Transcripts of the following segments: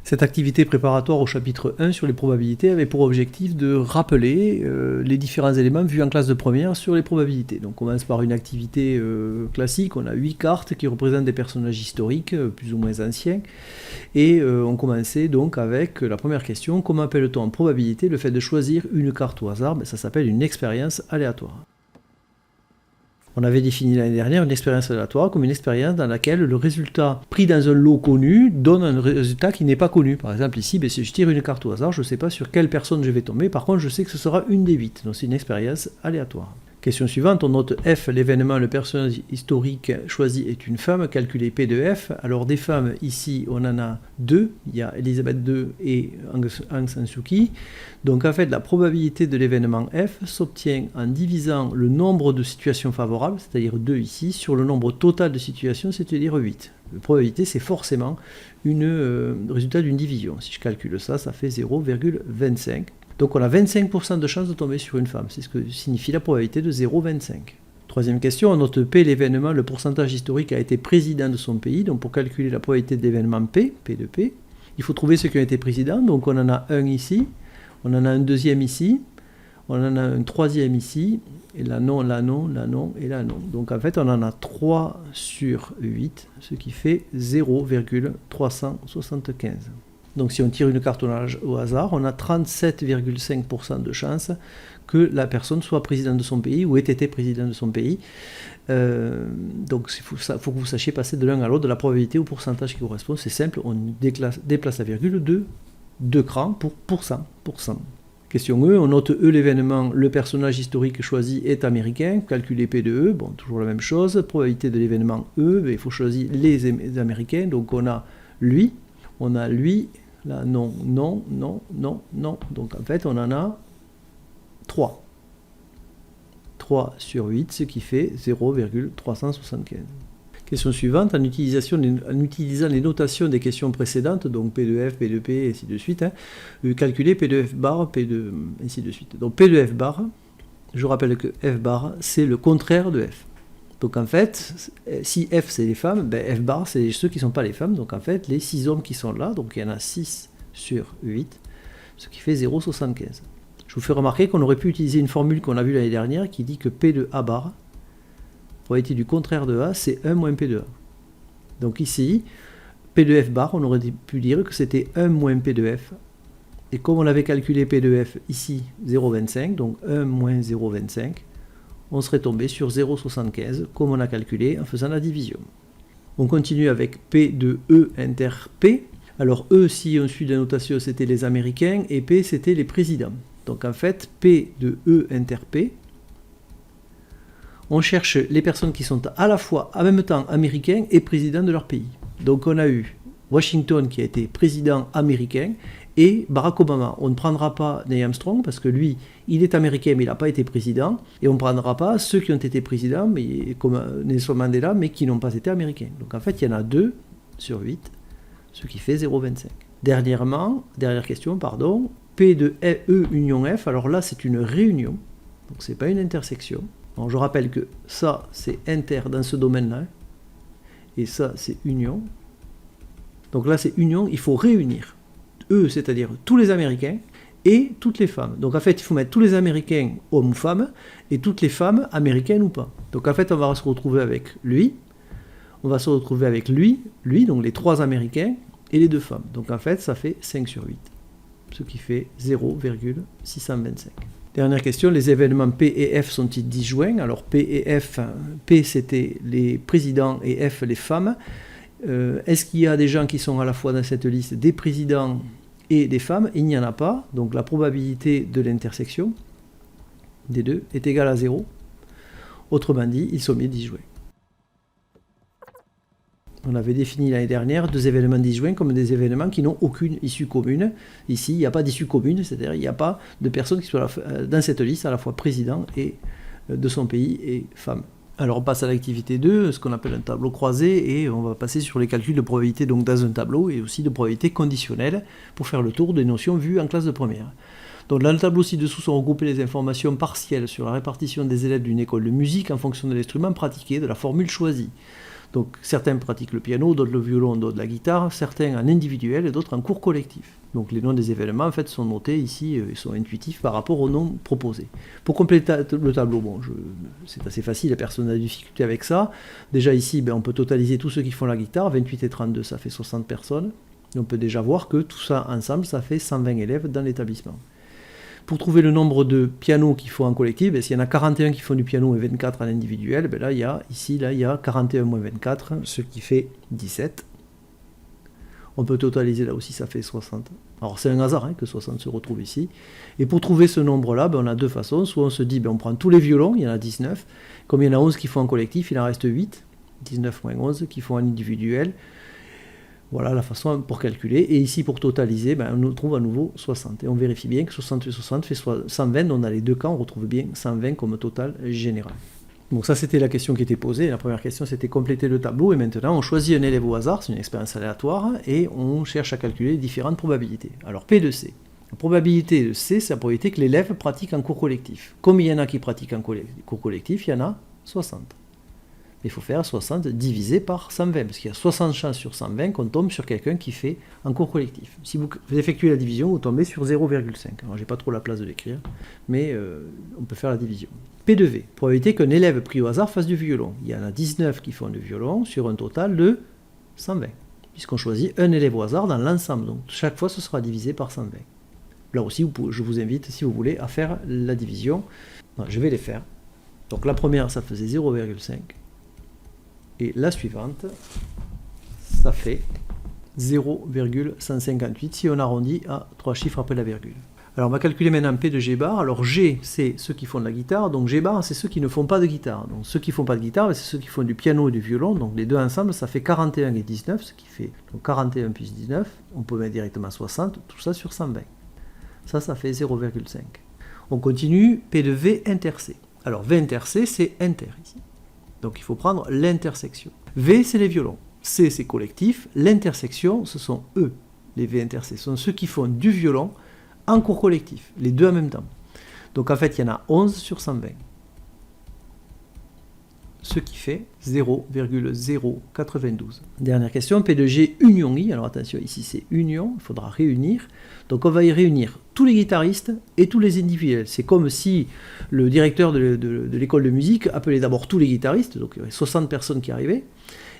Cette activité préparatoire au chapitre 1 sur les probabilités avait pour objectif de rappeler les différents éléments vus en classe de première sur les probabilités. Donc on commence par une activité classique, on a 8 cartes qui représentent des personnages historiques plus ou moins anciens, et on commençait donc avec la première question: comment appelle-t-on en probabilité le fait de choisir une carte au hasard? Ça s'appelle une expérience aléatoire. On avait défini l'année dernière une expérience aléatoire comme une expérience dans laquelle le résultat pris dans un lot connu donne un résultat qui n'est pas connu. Par exemple ici, si je tire une carte au hasard, je ne sais pas sur quelle personne je vais tomber, par contre je sais que ce sera une des 8, donc c'est une expérience aléatoire. Question suivante, on note F, l'événement, le personnage historique choisi est une femme, calculez P de F. Alors des femmes, ici on en a 2, il y a Elisabeth II et Aung San Suu Kyi. Donc en fait la probabilité de l'événement F s'obtient en divisant le nombre de situations favorables, c'est-à-dire 2 ici, sur le nombre total de situations, c'est-à-dire 8. La probabilité c'est forcément le résultat d'une division. Si je calcule ça, ça fait 0,25. Donc on a 25% de chance de tomber sur une femme, c'est ce que signifie la probabilité de 0,25. Troisième question, on note P, l'événement, le pourcentage historique a été président de son pays. Donc pour calculer la probabilité de l'événement P, P de P, il faut trouver ceux qui ont été présidents. Donc on en a un ici, on en a un deuxième ici, on en a un troisième ici, et là non, là non, là non, et là non. Donc en fait on en a 3 sur 8, ce qui fait 0,375. Donc si on tire une carte au hasard, on a 37,5% de chance que la personne soit présidente de son pays ou ait été président de son pays. Donc il faut que vous sachiez passer de l'un à l'autre de la probabilité au pourcentage qui correspond. C'est simple, on déplace la virgule de 2 crans pour pourcent. Question E, on note E l'événement, le personnage historique choisi est américain, calculez P de E, bon toujours la même chose, probabilité de l'événement E, il faut choisir les américains, donc on a lui, là non, non, non, non, non, donc en fait on en a 3. 3 sur 8, ce qui fait 0,375. Question suivante, en utilisant les notations des questions précédentes, donc P de F, P de P, et ainsi de suite, calculer P de F bar, P de... ainsi de suite. Donc P de F bar, je rappelle que F bar, c'est le contraire de F. Donc en fait, si F c'est les femmes, F bar c'est ceux qui ne sont pas les femmes, donc en fait les 6 hommes qui sont là, donc il y en a 6 sur 8, ce qui fait 0,75. Je vous fais remarquer qu'on aurait pu utiliser une formule qu'on a vue l'année dernière qui dit que P de A bar, probabilité du contraire de A, c'est 1 moins P de A. Donc ici, P de F bar, on aurait pu dire que c'était 1 moins P de F. Et comme on avait calculé P de F ici, 0,25, donc 1 moins 0,25, on serait tombé sur 0,75, comme on a calculé en faisant la division. On continue avec P de E inter P. Alors E, si on suit la notation, c'était les Américains, et P, c'était les présidents. Donc en fait, P de E inter P, on cherche les personnes qui sont à la fois, en même temps, américains et présidents de leur pays. Donc on a eu Washington qui a été président américain et Barack Obama. On ne prendra pas Neil Armstrong parce que lui, il est américain mais il n'a pas été président. Et on ne prendra pas ceux qui ont été présidents, mais, comme Nelson Mandela, mais qui n'ont pas été américains. Donc en fait, il y en a 2 sur 8, ce qui fait 0,25. Dernière question, P de E union F. Alors là, c'est une réunion, donc ce n'est pas une intersection. Alors, je rappelle que ça, c'est inter dans ce domaine-là, et ça, c'est union. Donc là, c'est union, il faut réunir eux, c'est-à-dire tous les Américains et toutes les femmes. Donc en fait, il faut mettre tous les Américains hommes ou femmes et toutes les femmes américaines ou pas. Donc en fait, on va se retrouver avec lui, on va se retrouver avec lui, donc les 3 Américains et les 2 femmes. Donc en fait, ça fait 5 sur 8, ce qui fait 0,625. Dernière question, les événements P et F sont-ils disjoints? Alors P et F, P c'était les présidents et F les femmes. Est-ce qu'il y a des gens qui sont à la fois dans cette liste des présidents et des femmes? Il n'y en a pas, donc la probabilité de l'intersection des deux est égale à 0. Autrement dit, ils sont bien disjoints. On avait défini l'année dernière 2 événements disjoints comme des événements qui n'ont aucune issue commune. Ici, il n'y a pas d'issue commune, c'est-à-dire il n'y a pas de personne qui soit dans cette liste à la fois président et de son pays et femme. Alors on passe à l'activité 2, ce qu'on appelle un tableau croisé, et on va passer sur les calculs de probabilité donc dans un tableau et aussi de probabilité conditionnelle pour faire le tour des notions vues en classe de première. Donc dans le tableau ci-dessous sont regroupées les informations partielles sur la répartition des élèves d'une école de musique en fonction de l'instrument pratiqué, de la formule choisie. Donc certains pratiquent le piano, d'autres le violon, d'autres la guitare, certains en individuel et d'autres en cours collectif. Donc les noms des événements en fait sont notés ici, ils sont intuitifs par rapport aux noms proposés. Pour compléter le tableau, c'est assez facile, personne n'a de difficulté avec ça. Déjà ici, on peut totaliser tous ceux qui font la guitare, 28 et 32 ça fait 60 personnes. Et on peut déjà voir que tout ça ensemble, ça fait 120 élèves dans l'établissement. Pour trouver le nombre de pianos qu'il faut en collectif, s'il y en a 41 qui font du piano et 24 en individuel, là, il y a 41 moins 24, ce qui fait 17. On peut totaliser là aussi, ça fait 60. Alors c'est un hasard que 60 se retrouve ici. Et pour trouver ce nombre-là, on a deux façons. Soit on se dit, on prend tous les violons, il y en a 19. Comme il y en a 11 qui font en collectif, il en reste 8. 19 moins 11 qui font en individuel. Voilà la façon pour calculer. Et ici, pour totaliser, on trouve à nouveau 60. Et on vérifie bien que 60 et 60 fait 120. Donc dans les deux cas, on retrouve bien 120 comme total général. Donc ça, c'était la question qui était posée. La première question, c'était compléter le tableau. Et maintenant, on choisit un élève au hasard. C'est une expérience aléatoire. Et on cherche à calculer les différentes probabilités. Alors, P de C. La probabilité de C, c'est la probabilité que l'élève pratique en cours collectif. Comme il y en a qui pratiquent en cours collectif, il y en a 60. Il faut faire 60 divisé par 120, parce qu'il y a 60 chances sur 120 qu'on tombe sur quelqu'un qui fait en cours collectif. Si vous effectuez la division, vous tombez sur 0,5. Alors, j'ai pas trop la place de l'écrire, mais on peut faire la division. P de V, probabilité qu'un élève pris au hasard fasse du violon. Il y en a 19 qui font du violon sur un total de 120, puisqu'on choisit un élève au hasard dans l'ensemble. Donc, chaque fois, ce sera divisé par 120. Là aussi, je vous invite, si vous voulez, à faire la division. Je vais les faire. Donc, la première, ça faisait 0,5. Et la suivante, ça fait 0,158 si on arrondit à 3 chiffres après la virgule. Alors on va calculer maintenant P de G bar. Alors G, c'est ceux qui font de la guitare, donc G bar, c'est ceux qui ne font pas de guitare. Donc ceux qui ne font pas de guitare, c'est ceux qui font du piano et du violon. Donc les deux ensemble, ça fait 41 et 19, ce qui fait donc 41 plus 19. On peut mettre directement 60, tout ça sur 120. Ça fait 0,5. On continue, P de V inter C. Alors V inter C, c'est inter ici. Donc il faut prendre l'intersection. V, c'est les violons. C, c'est collectif. L'intersection, ce sont eux, les V inter C. Ce sont ceux qui font du violon en cours collectif, les deux en même temps. Donc en fait, il y en a 11 sur 120. Ce qui fait 0,092. Dernière question, P de G union I. Alors attention, ici c'est union, il faudra réunir. Donc on va y réunir tous les guitaristes et tous les individuels. C'est comme si le directeur de l'école de musique appelait d'abord tous les guitaristes, donc il y aurait 60 personnes qui arriveraient,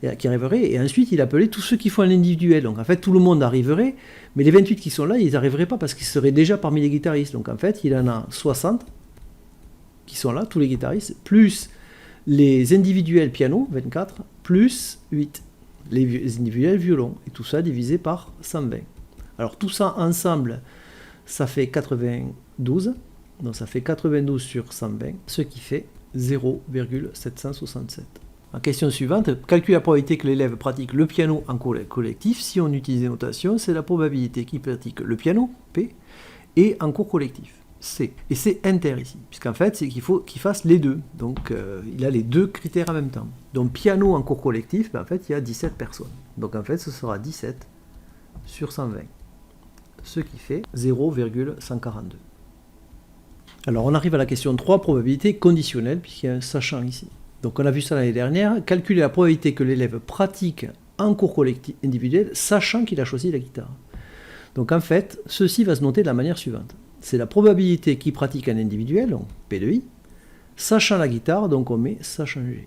et ensuite il appelait tous ceux qui font l'individuel. Donc en fait tout le monde arriverait, mais les 28 qui sont là, ils n'arriveraient pas parce qu'ils seraient déjà parmi les guitaristes. Donc en fait il en a 60 qui sont là, tous les guitaristes, plus les individuels piano, 24, plus 8, les individuels violon, et tout ça divisé par 120. Alors tout ça ensemble, ça fait 92, donc ça fait 92 sur 120, ce qui fait 0,767. La question suivante, calcule la probabilité que l'élève pratique le piano en collectif. Si on utilise des notations, c'est la probabilité qu'il pratique le piano, P, et en cours collectif. C. Et c'est inter ici, puisqu'en fait, c'est qu'il faut qu'il fasse les deux. Donc, il a les deux critères en même temps. Donc, piano en cours collectif, en fait, il y a 17 personnes. Donc, en fait, ce sera 17 sur 120. Ce qui fait 0,142. Alors, on arrive à la question 3, probabilité conditionnelle, puisqu'il y a un sachant ici. Donc, on a vu ça l'année dernière. Calculer la probabilité que l'élève pratique en cours collectif individuel, sachant qu'il a choisi la guitare. Donc, en fait, ceci va se noter de la manière suivante. C'est la probabilité qu'il pratique en individuel, donc P de I, sachant la guitare, donc on met sachant G.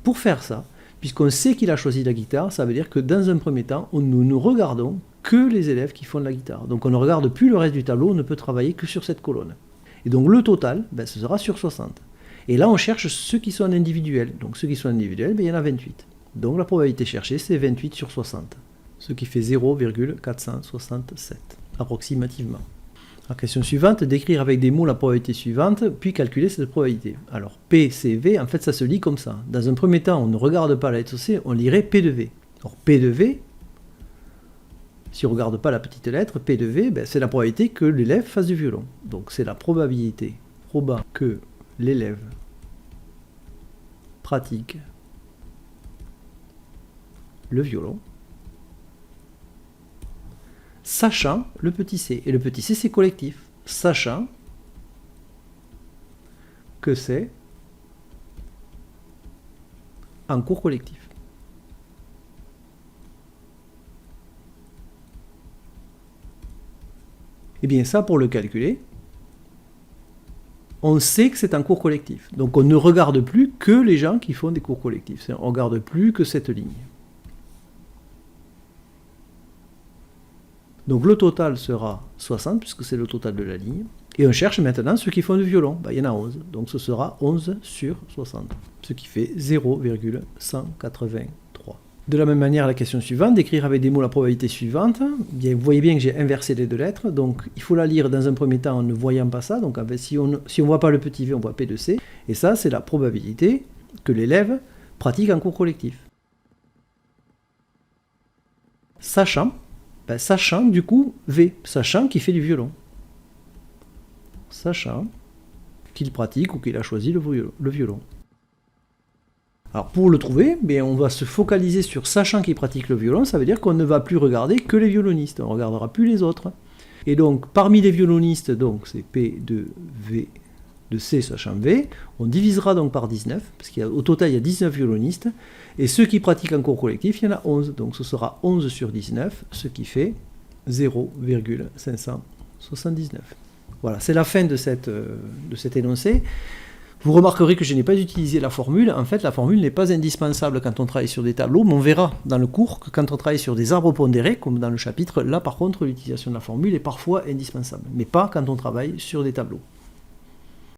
Pour faire ça, puisqu'on sait qu'il a choisi la guitare, ça veut dire que dans un premier temps, nous ne regardons que les élèves qui font de la guitare. Donc on ne regarde plus le reste du tableau, on ne peut travailler que sur cette colonne. Et donc le total, ce sera sur 60. Et là, on cherche ceux qui sont en individuel. Donc ceux qui sont en individuel, il y en a 28. Donc la probabilité cherchée, c'est 28 sur 60, ce qui fait 0,467, approximativement. La question suivante, décrire avec des mots la probabilité suivante, puis calculer cette probabilité. Alors, P, C, V, en fait, ça se lit comme ça. Dans un premier temps, on ne regarde pas la lettre C, on lirait P de V. Alors, P de V, si on ne regarde pas la petite lettre, P de V, c'est la probabilité que l'élève fasse du violon. Donc, c'est la probabilité que l'élève pratique le violon, sachant le petit c. Et le petit c, c'est collectif. Sachant que c'est en cours collectif. Et bien ça, pour le calculer, on sait que c'est un cours collectif. Donc on ne regarde plus que les gens qui font des cours collectifs. On ne regarde plus que cette ligne. Donc le total sera 60, puisque c'est le total de la ligne. Et on cherche maintenant ceux qui font du violon. Il y en a 11. Donc ce sera 11 sur 60, ce qui fait 0,183. De la même manière, la question suivante, d'écrire avec des mots la probabilité suivante. Bien, vous voyez bien que j'ai inversé les deux lettres. Donc il faut la lire dans un premier temps en ne voyant pas ça. Donc si on ne voit pas le petit v, on voit P de C. Et ça, c'est la probabilité que l'élève pratique un cours collectif. Sachant du coup V, sachant qu'il fait du violon. Sachant qu'il pratique ou qu'il a choisi le violon. Alors pour le trouver, bien, on va se focaliser sur sachant qu'il pratique le violon, ça veut dire qu'on ne va plus regarder que les violonistes, on ne regardera plus les autres. Et donc parmi les violonistes, donc c'est P de V de C sachant V, on divisera donc par 19, parce qu'au total il y a 19 violonistes, et ceux qui pratiquent en cours collectif, il y en a 11, donc ce sera 11 sur 19, ce qui fait 0,579. Voilà, c'est la fin de cet énoncé. Vous remarquerez que je n'ai pas utilisé la formule. En fait, la formule n'est pas indispensable quand on travaille sur des tableaux, mais on verra dans le cours que quand on travaille sur des arbres pondérés, comme dans le chapitre, là par contre, l'utilisation de la formule est parfois indispensable, mais pas quand on travaille sur des tableaux.